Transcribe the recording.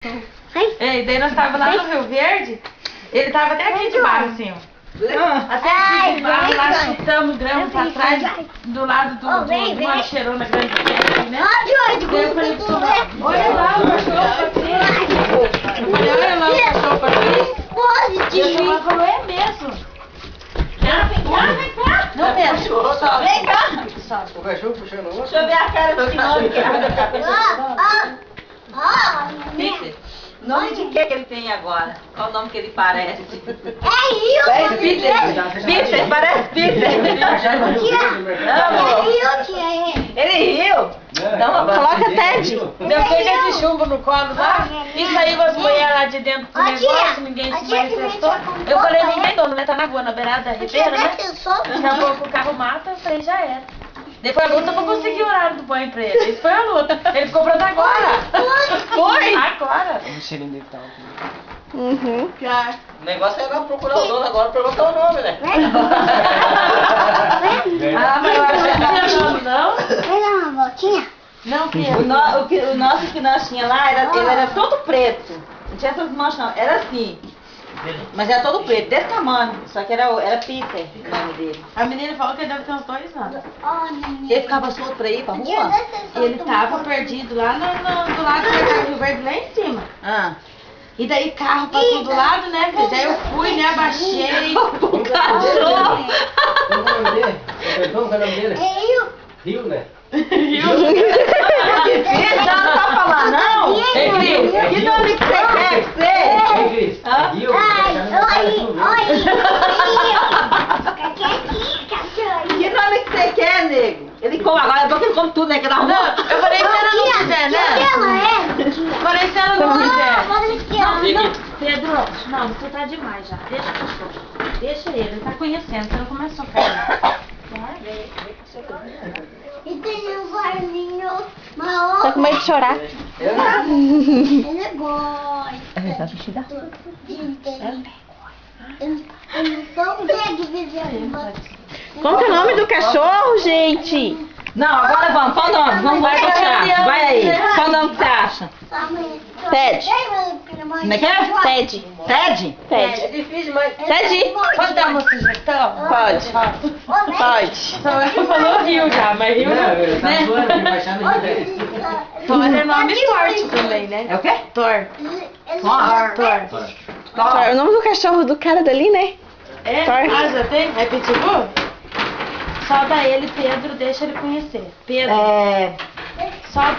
Ei, daí nós tava lá no Rio Verde, ele tava até aqui debaixo, assim, ó. Até aqui debaixo, lá chutamos grama pra trás, do lado de uma cheirona grande que tem aqui, né? Daí eu falei pro senhor, olha lá o cachorro pra frente. Olha lá o cachorro pra frente. E o senhor falou, é mesmo. Vem cá. Não mesmo. Vem cá. O cachorro puxando o outro? Deixa eu ver a cara do nome que vai da cabeça. Peter, nome de que ele tem agora? Qual o nome que ele parece? Peter, Peter, parece Peter. Ele riu. Não, coloca Ted. Meu filho esse chumbo no colo lá e saiu as mulheres lá de dentro do negócio, ninguém se manifestou. Eu falei, ninguém dono, né? Tá na rua, na beirada da ribeira, né? Daqui a pouco o carro mata, eu falei, já era. Depois a luta pra conseguir o horário do banho pra ele. Isso foi a luta. Ele ficou pronto agora. Foi? Agora. O cheirinho dele tá O negócio era procurar o dono agora, perguntar o nome, né? Ah, mas eu acho que não tinha nome, não? Vai dar uma voltinha? Não, O nosso que nós tinha lá, ele era todo preto. Não tinha essas manchas não, era assim. Mas era todo preto, desse tamanho. Só que era Peter o nome dele. a menina falou que ele deve ter uns 2 anos. Ele ficava solto pra ir pra rua? Ele tava perdido lá do lado do Rio Verde, lá em cima. Ah. E daí carro pra todo lado, né, filho? Daí eu fui, né, abaixei. O cachorro! Qual é o nome dele? Qual é o nome dele? Rio, né? Que filho, já não tá falando, não? Ei, Cris, que nome que você quer que seja? Ei, Cris. Rio. Que nome que você quer, nego? Ele come agora, é bom que ele come tudo, né? Que dá Não, eu falei, se ela não quiser, né? Falei, se ela não quiser. Não, Pedro, não, você tá demais já. Deixa o cachorro. Deixa ele tá conhecendo, você não começa a socar. E tem um varzinho maior. Tá com medo de chorar? Ele gosta. Eu não sou de viver. Como que é o nome do cachorro, gente? Não, agora vamos, qual o nome? Vamos lá puxar. Vai aí. Qual o nome que você acha? Ted. Como é que é? Ted. Ted? Ted. É difícil, mas... Ted? Pode dar uma sugestão? Pode. Pode. Só eu falou Rio já, mas Rio não, Tá né? zoando, ele vai achar no inglês. Thor é nome forte também, né? É o quê? Thor. O nome do cachorro do cara dali, né? É? Thor. Ah, já tem? É Pitbull? Solta ele, Pedro, deixa ele conhecer. Pedro, solta